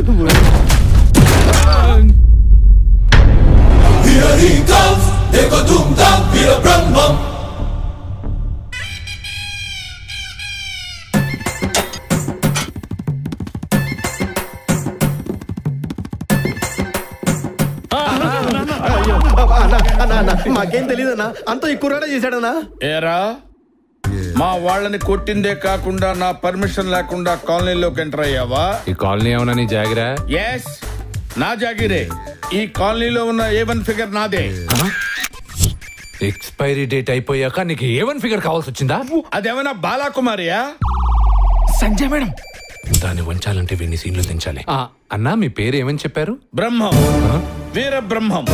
Here he comes, Eko Dum Dum, Veera Brahmam. మాకేం తెలీదన్నా, అంతా ఈ కుర్రాడే చేశాడన్నా. ఏరా మా వాళ్ళని కొట్టిందే కాకుండా నా పర్మిషన్ లేకుండా కాలనీలోకి ఎంటర్ అయ్యావా? ఈ కాలనీ ఏమన్నా నీ జాగిరా? ఎస్, నా జాగిరే. ఈ కాలనీలో ఉన్న A1 ఫిగర్ నాదే. ఎక్స్పైరీ డేట్ అయిపోయాక నీకు A1 ఫిగర్ కావాల్సి వచ్చిందా? అదేమన్నా బాలాకుమారియా? సంజయ్ మేడం. దాన్ని వంచాలంటే వీడిని సీన్లు దించాలి. అన్నా మీ పేరు ఏమని చెప్పారు? బ్రహ్మం. వీర బ్రహ్మం.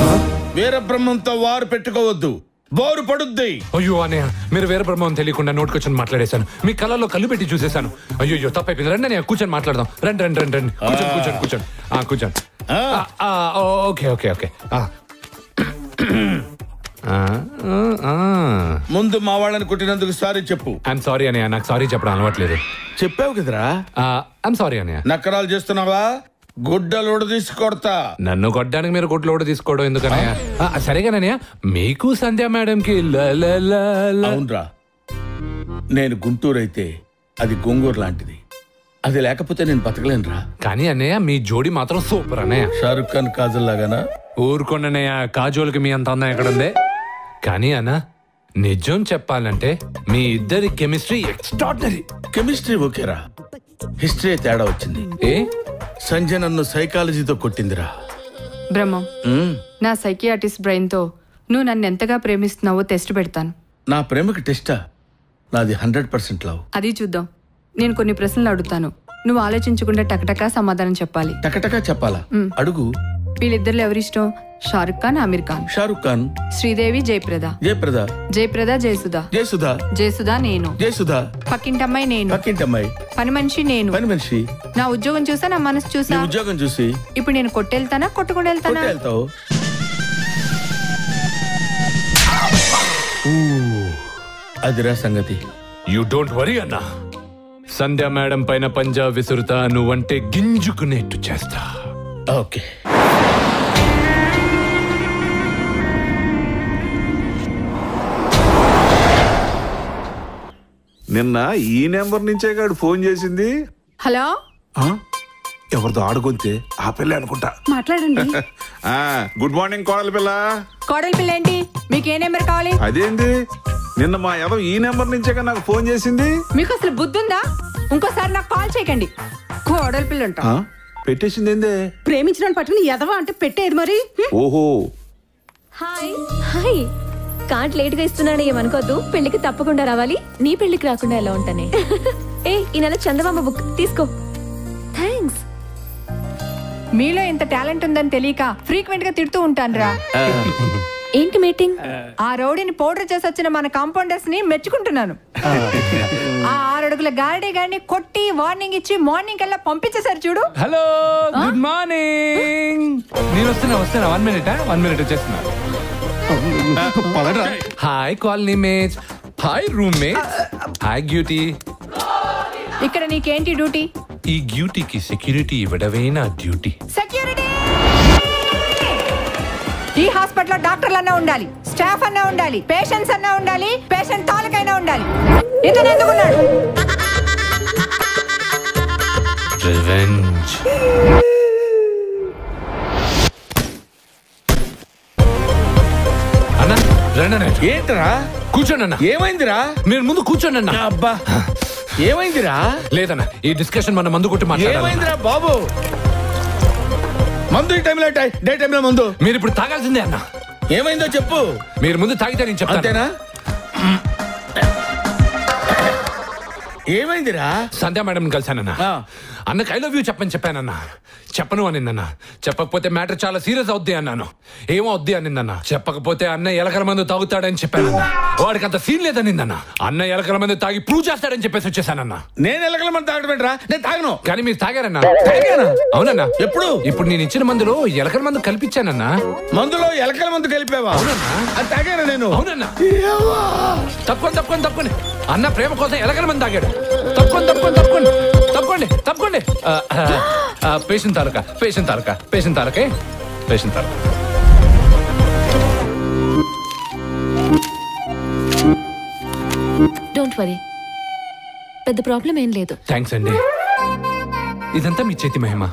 వీర బ్రహ్మంతో వారు పెట్టుకోవద్దు, బోరు పడుద్ది. అయ్యో అనే మీరు వీర బ్రహ్మం తెలియకుండా నోటుకొచ్చి మాట్లాడేశాను. మీ కళ్ళలో కళ్ళు పెట్టి చూసేశాను. అయ్యో తప్పైపోయింది. రండి నేను కూర్చొని మాట్లాడదాం. రండి రండి రండి రండి. కూర్చోండి కూర్చోండి కూర్చోండి. Okay okay okay. ముందు మా వాళ్ళని కొట్టినందుకు సారీ చెప్పు. ఐఎమ్ సారీ అన్నయ్య, నాకు సారీ చెప్పడం అలవాట్లేదు. చెప్పావు కదరా. ఐఎమ్ సారీ అన్నయ్య. నక్కరాలు చేస్తున్నావా? గుడ్డలోడు తీసుకొడతా. నన్ను కొట్టడానికి మీరు గుడ్డలోడు తీసుకోవడం ఎందుకనయ్య? సరేగానయ్య, మీకు సంధ్య మేడం కి అవునరా, నేను గుంటూరు అయితే అది గోంగూరు లాంటిది. అది లేకపోతే నేను బతకలేనురా. కానీ అన్నయ్య మీ జోడి మాత్రం సూపర్ అన్నయ్య. షారుఖ్ ఖాన్ కాజల్ లాగానా? ఊరుకోండన్నయ్య, కాజోల్కి మీ అంత అందం ఎక్కడుంది? కానీ అన్న నిజం చెప్పాలంటే మీ ఇద్దరి కెమిస్ట్రీ ఎక్స్ట్రాడినరీ. కెమిస్ట్రీ ఓకేరా, హిస్టరీ తేడా వచ్చింది. ఏ సంజయ్ నన్ను సైకాలజీతో కొట్టిందిరా. బ్రహ్మం, నా సైకియాట్రిస్ట్ బ్రెయిన్ తో నువ్వు నన్ను ఎంతగా ప్రేమిస్తున్నావో టెస్ట్ పెడతాను. నా ప్రేమకి టెస్టా? నాది 100% లవ్. అది చూద్దాం. నేను కొన్ని ప్రశ్నలు అడుగుతాను, నువ్వు ఆలోచించకుండా టకటకా సమాధానం చెప్పాలి. టకటకా చెప్పాలా? అడుగు. వీళ్ళిద్దరు ఎవరిష్టం? షారుఖ్ ఖాన్, ఆమిర్ ఖాన్. షారుఖ్ ఖాన్. శ్రీదేవి, జయప్రద. జయప్రద. జయప్రద, జయసుధ. జయసుధ. జయసుధ నేను. జయసుధ. పక్కింటమ్మాయి నేను. పక్కింటమ్మాయి. పని మనిషి నేను. పని మనిషి. నా ఉద్యోగం చూసా, నా మనసు చూసా. ఉద్యోగం చూసి ఇప్పుడు నేను కొట్టెళ్తానా, కొట్టుకుని వెళ్తానా? వెళ్తావు. అదిరా సంగతి. యూ డోంట్ వరీ అన్నా, సంధ్య మేడం పైన పంజా విసురుతా, నువ్వంటే గింజుకునేట్టు చేస్తా. ఓకే. నిన్న ఈ నెంబర్ నుంచే గాడు ఫోన్ చేసింది. హలో, ఎవరితో ఆడుకుంటే ఆ పిల్ల అనుకుంటా. మాట్లాడండి. గుడ్ మార్నింగ్ కోడలి పిల్ల. కోడలి పిల్ల ఏంటి? మీకు ఏ నెంబర్ కావాలి? అదేంటి నిన్న మా ఎవరు ఈ నెంబర్ నుంచే నాకు ఫోన్ చేసింది. మీకు అసలు బుద్ధి ఉందా? ఇంకోసారి నాకు కాల్ చేయకండి. కోడలి పిల్ల అంట. పెట్టేసింది ఏందే? ప్రేమించిన పట్టుకుని ఎదవా అంటే పెట్టేది మరి. ఓహో. Hi hi. కార్డ్ లేట్ గా ఇస్తున్నాను, ఏమనుకోద్దు. పెళ్లికి తప్పకుండా రావాలి. నీ పెళ్లికి రాకుండా ఎలా ఉంటానే? ఏ ఈ నెల చందమామ బుక్ తీసుకో. థ్యాంక్స్. మీలో ఇంత టాలెంట్ ఉందని తెలియక ఫ్రీక్వెంట్ గా తిడుతూ ఉంటాను రా. ఏంటి మీటింగ్? ఆ రౌడీని పౌడర్ చేసి వచ్చిన మన కాంపౌండర్స్ ని మెచ్చుకుంటున్నాను. ఆ 6 అడుగుల గాడి గాడిని కొట్టి వార్నింగ్ ఇచ్చి మార్నింగ్ కల్లా పంపించేశారు చూడు. Hello, good morning. నేను వస్తున్నా 1 మినిట్ వచ్చేస్తున్నా. Hi colony mates, hi room mates, hi గ్యూటీ. ఇక్కడ నీకేంటి డ్యూటీ? ఈ గ్యూటీకి సెక్యూరిటీ ఇవ్వడమే నా డ్యూటీ. సెక్యూరిటీ! ఈ హాస్పిటల్లో డాక్టర్లు అన్నా ఉండాలి, స్టాఫ్ అన్నా ఉండాలి, పేషెంట్స్ అన్నా ఉండాలి, పేషెంట్ తాలూకైనా ఉండాలి. ఇతను ఎందుకున్నాడు? రివెంజ్. అన్నా రండి. ఏంటరా? కూర్చోండి అన్న. ఏమైందిరా? మీరు ముందు కూర్చోండి అన్న. అబ్బా ఏమైందిరా? లేదన్న, ఈ డిస్కషన్ మన మందు కొట్టి మాట్లాడాలి. ఏమైందిరా బాబు? మందు ఈ టైంలో డే టైంలో మందు మీరు ఇప్పుడు తాగాల్సిందే అన్న. ఏమైందో చెప్పు. మీరు ముందు తాగితే నేను చెప్తాను. అంతేనా? ఏమైందిరా? సంధ్య మేడం కలిసానన్నా. అన్నకి ఐ లవ్ యూ చెప్పానన్నా. చెప్పను అనిందన్న. చెప్పకపోతే మ్యాటర్ చాలా సీరియస్ అవుద్ది అన్నాను. ఏమో అవుద్ది అనిందన్న. చెప్పకపోతే అన్న ఎలకల మందు తాగుతాడని చెప్పానన్న. వాడికి అంత సీన్ లేదనిందన్న. అన్న ఎలకల మందు తాగి ప్రూవ్ చేస్తాడని చెప్పేసి వచ్చేసానన్న. నేను ఎలకల మందు తాగడమేంట్రా? నేను తాగను. కానీ మీరు తాగారన్నా. తాగానా? అవునన్నా. ఎప్పుడు? ఇప్పుడు నేను ఇచ్చిన మందులో ఎలకల మందు కల్పించానన్నా. మందులో ఎలకల మందు కలిపావా? అవునన్నా. అది తాగాను నేను. అవునన్నా. తప్పకుండా అన్న ప్రేమ కోసం ఎలకల మంది తాగాడు. తప్పకుండా. పేషెంట్ తాలూకా డోంట్ వరీ, పెద్ద ప్రాబ్లం ఏం లేదు. థ్యాంక్స్ అండి, ఇదంతా మీ చేతి మహిమ.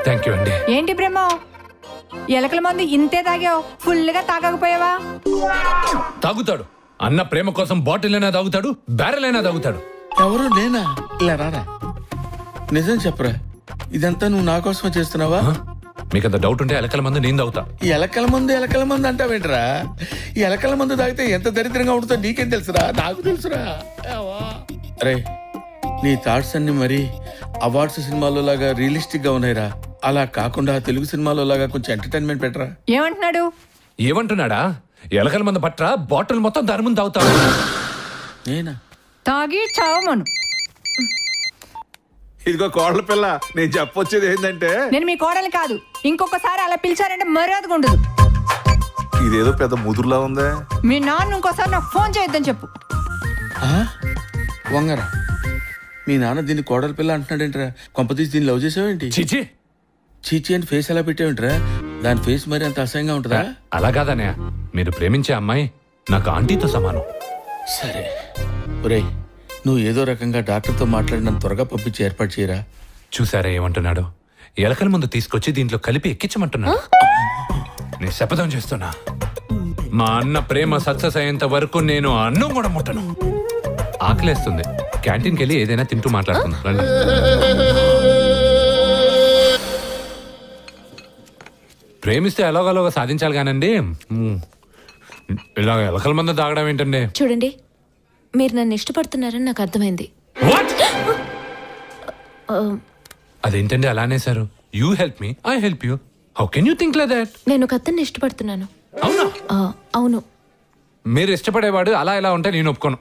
థ్యాంక్ యూ అండి. ఏంటి బ్రహ్మ, ఎలకల మందు ఇంతే తాగావు, ఫుల్ గా తాగకపోయావా? తాగుతాడు అన్న, ప్రేమ కోసం బాటిల్ అయినా తాగుతాడు, బ్యారెల్ అయినా తాగుతాడు. ఎవరు నేనా? ఇలా రారా, నిజం చెప్పరా, ఇదంతా నువ్వు నా కోసమే చేస్తున్నావా? మీకంత డౌట్ ఉంటే ఎలకల మందు నేను తాగుతా. ఈ ఎలకల మందు అంటావేంట్రా? ఈ ఎలకల మందు తాగితే ఎంత దరిద్రంగా ఉంటుందో నీకేం తెలుసురా? నాకు తెలుసురా. అరే, నీ థాట్స్ అన్ని మరి అవార్డ్స్ సినిమాలో లాగా రియలిస్టిక్ గా ఉన్నాయిరా. అలా కాకుండా తెలుగు సినిమాలో లాగా కొంచెం ఎంటర్టైన్మెంట్ పెట్టరా. ఏమంటున్నాడా? ఎలకల మందు పట్రా, బాటిల్ మొత్తం దాని ముందు తాగుతాడు. నేనా? తాగి చావమను. ఇదిగో కోడల పిల్ల, నేను చెప్పొచ్చేది ఏంటంటే, నేను మీ కోడలు కాదు, ఇంకొకసారి అలా పిలిచారంటే మర్యాదగా ఉండదు. ఇదేదో పెద్ద ముదురులా ఉందే. మీ నాన్న ఇంకోసారి నాకు ఫోన్ చేయొద్దని చెప్పు. వంగరా, మీ నాన్న దీన్ని కోడల పిల్ల అంటున్నాడేంట్రా? కొంపతీసి దీన్ని లవ్ చేసావేంటి? చీచి చీచి అని ఫేస్ ఎలా పెట్టావేంట్రా? దాని ఫేస్ మరి అంత అసహ్యంగా ఉంటుందా? అలా కాదనే, మీరు ప్రేమించే అమ్మాయి నాకు ఆంటీతో సమానం. సరే ఒరేయ్, నువ్వు ఏదో రకంగా డాక్టర్తో మాట్లాడినంత త్వరగా పంపించి ఏర్పాటు చేయరా. చూసారా ఏమంటున్నాడు? ఎలకల ముందు తీసుకొచ్చి దీంట్లో కలిపి ఎక్కించమంటున్నాడు. నేను శపథం చేస్తున్నా, మా అన్న ప్రేమ సక్సెస్ అయ్యేంత వరకు నేను అన్నం కూడా ముట్టను. ఆకలేస్తుంది, క్యాంటీన్కి వెళ్ళి ఏదైనా తింటూ మాట్లాడుతున్నా. రండి. ప్రేమిస్తే ఎలాగోలాగా సాధించాలి కానండి, ఇలా ఎలకల మందు తాగడం ఏంటండి? చూడండి, మీరు నన్ను ఇష్టపడుతున్నారని నాకు అర్థమైంది. అదేంటండి అలానే sir? You help me, I help you. How can you think like that? నేను ఒక అతన్ని ఇష్టపడుతున్నాను. అవునా? అవును. మీరు ఇష్టపడేవాడు అలా ఎలా ఉంటే నేను ఒప్పుకోను.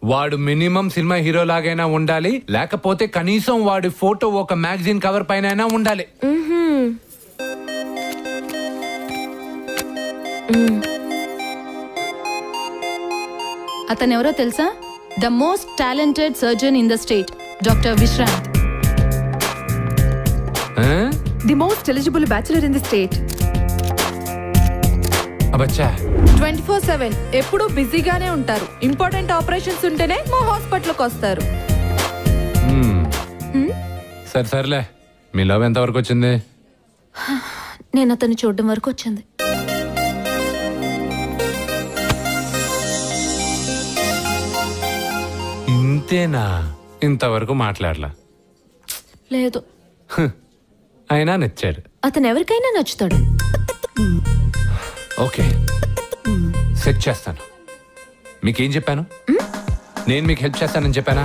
వాడు మినిమం సినిమా హీరో లాగైనా ఉండాలి, లేకపోతే కనీసం వాడి ఫోటో ఒక మ్యాగజైన్ కవర్ పైన ఉండాలి. అతను ఎవరో తెలుసా? The most talented surgeon in the state, doctor Vishrant. The most eligible bachelor in the state. అబ్బచ్చా, 24/7 ఎప్పుడూ బిజీగానే ఉంటారు. ఇంపార్టెంట్ ఆపరేషన్స్ ఉంటేనే మా హాస్పిటల్కి వస్తారు. సరే సర్లే, మీ లవ్ ఎంత వరకు వచ్చింది? నేను అతన్ని చూడడం వరకు వచ్చింది. ఇంతేనా? ఇంతవరకు మాట్లాడలా? లేదు. అయినా నచ్చాడు. అతను ఎవరికైనా నచ్చుతాడు. ఓకే, సెట్ చేస్తాను. మీకేం చెప్పాను? నేను మీకు హెల్ప్ చేస్తానని చెప్పానా?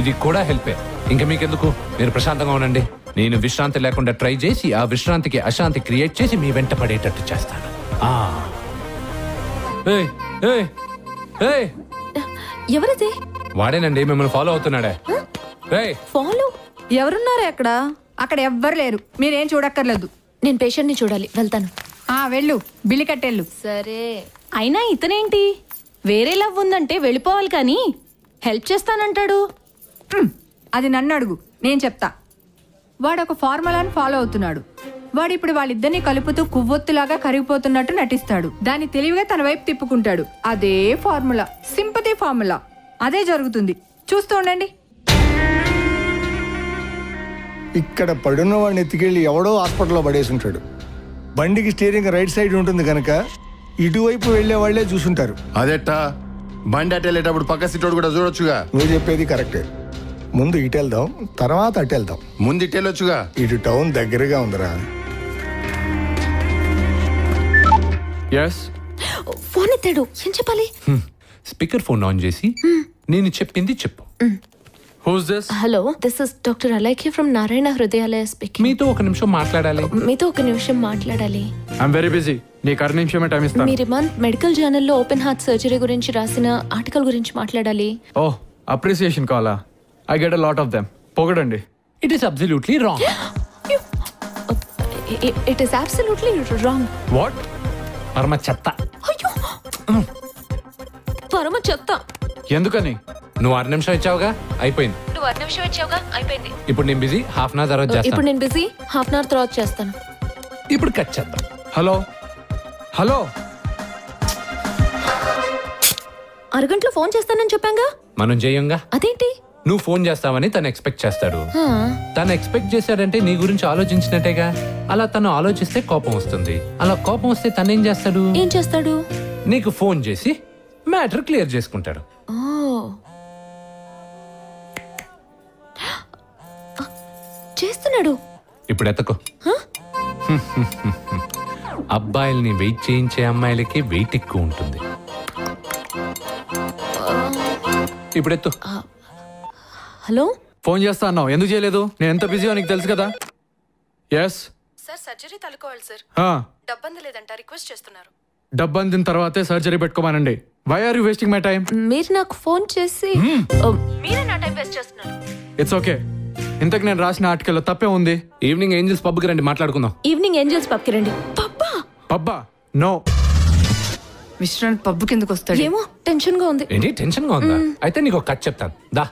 ఇది కూడా హెల్పే. ఇంకా మీకెందుకు, మీరు ప్రశాంతంగా ఉండండి. నేను విశ్రాంతి లేకుండా ట్రై చేసి ఆ విశ్రాంతికి అశాంతి క్రియేట్ చేసి మీ వెంట పడేటట్టు చేస్తాను. ఎవరిది? వాడేనండి, మిమ్మల్ని ఫాలో అవుతున్నాడే. ఫాలో? ఎవరున్నారా అక్కడ? అక్కడ ఎవ్వరు లేరు, మీరేం చూడక్కర్లేదు. నేను పేషెంట్ ని చూడాలి, వెళ్తాను. వెళ్ళు, బిల్లు కట్టెళ్ళు. సరే. అయినా ఇతనేంటి వేరే లవ్ ఉందంటే వెళ్ళిపోవాలి కానీ హెల్ప్ చేస్తానంటాడు. అది నన్ను అడుగు, నేను చెప్తా. వాడు ఒక ఫార్ములాని ఫాలో అవుతున్నాడు. వాడు ఇప్పుడు వాళ్ళిద్దరిని కలుపుతూ కువ్వొత్తులాగా కరిగిపోతున్నట్టు నటిస్తాడు. దాన్ని తెలివిగా తన వైపు తిప్పుకుంటాడు. అదే ఫార్ములా, సింపతి ఫార్ములా. అదే జరుగుతుంది, చూస్తూ ఉండండి. ఇక్కడ పడున్న వాడిని ఎత్తుకెళ్ళి ఎవడో హాస్పిటల్లో పడేసి ఉంటాడు. బండికి స్టీరింగ్ రైట్ సైడ్ ఉంటుంది కనుక ఇటువైపు వెళ్లే వాళ్లే చూసుంటారు. అదేట్టా, బండి అటు వెళ్ళేటప్పుడు పక్క సీటోడు కూడా చూడొచ్చుగా. నువ్వు చెప్పేది కరెక్టే. ముందు ఇటు వెళ్దాం, తర్వాత అటు వెళ్దాం. ముందు ఇటు వెళ్ళొచ్చుగా. ఇటు టౌన్ దగ్గరగా ఉందిరా. ఫోన్ ఎత్తాడు, ఏం చెప్పాలి? స్పీకర్ ఫోన్ ఆన్ చేసి నేను చెప్పింది చెప్పు. Hello, this is doctor Alaikhya from Narayana Hrudayalaya speaking. మీతో ఒక నిమిషం మాట్లాడాలి. I'm very busy. నీకు 6 నిమిషమే టైం ఇస్తాను. మీరు మంత్ మెడికల్ జర్నల్లో ఓపెన్ హార్ట్ సర్జరీ గురించి రాసిన ఆర్టికల్ గురించి మాట్లాడాలి. ఓహ్, అప్రిసియేషన్ కాలా? I get a lot of them. పొగడండి. It is absolutely wrong. It is absolutely wrong. What? పరమ చెత్త. పరమ చెత్త. ఎందుకని? నువ్వు 6 నిమిషం ఇచ్చావుగా, అయిపోయింది. నువ్వు 6 నిమిషం ఇచ్చావుగా, అయిపోయింది. ఇప్పుడు నేను బిజీ, హాఫ్ అన్ అవర్ తర్వాత ఇప్పుడు చేస్తాను. నేను బిజీ, హాఫ్ అన్ అవర్ తర్వాత చేస్తాను. ఇప్పుడు కట్ చేద్దాం. హలో హలో, అరగంటలో ఫోన్ చేస్తానని చెప్పాగా. మనం చేయంగా. అదేంటి? నువ్వు ఫోన్ చేస్తావని తను ఎక్స్పెక్ట్ చేస్తాడు. తను ఎక్స్పెక్ట్ చేశాడంటే నీ గురించి ఆలోచించినట్టేగా. అలా తను ఆలోచిస్తే కోపం వస్తుంది. అలా కోపం వస్తే తను ఏం చేస్తాడు? ఏం చేస్తాడు? నీకు ఫోన్ చేసి మ్యాటర్ క్లియర్ చేసుకుంటాడు. చేస్తున్నాడు. ఇప్పుడు ఎత్తకో. అబ్బాయిల్ని వెయిట్ చేయించే అమ్మాయిలకి వెయిట్ ఎక్కువ ఉంటుంది. ఇప్పుడు ఎత్తు. హలో, ఫోన్ చేస్తా అన్నావు, ఎందుకు చేయలేదు? నేను ఎంత బిజీయో నీకు తెలుసు కదా. ఎస్ సార్, సర్జరీ తలుకోవాలి సార్. డబ్బంది లేదంట, రిక్వెస్ట్ చేస్తున్నారు. డబ్బు అందిన తర్వాతే సర్జరీ పెట్టుకోమానండి. Why are you wasting my time? మీరు నాకు ఫోన్ చేసి మీరే నా టైం వేస్ట్ చేస్తున్నారు. It's okay. ఇంతకు నేను రాసిన ఆర్టికల్లో తప్పే ఉంది. ఈవినింగ్ ఏంజల్స్ పబ్కి రండి, మాట్లాడుకుందాం. ఈవినింగ్ ఏంజల్స్ పబ్కి రండి. పబ్బా? పబ్బా? నో. విశ్రాంతి పబ్బు కిందకు వస్తాడు. ఏమో టెన్షన్ గా ఉంది. ఏంటి టెన్షన్ గా ఉందా? అయితే నీకు ఒక కథ చెప్తాను, దా.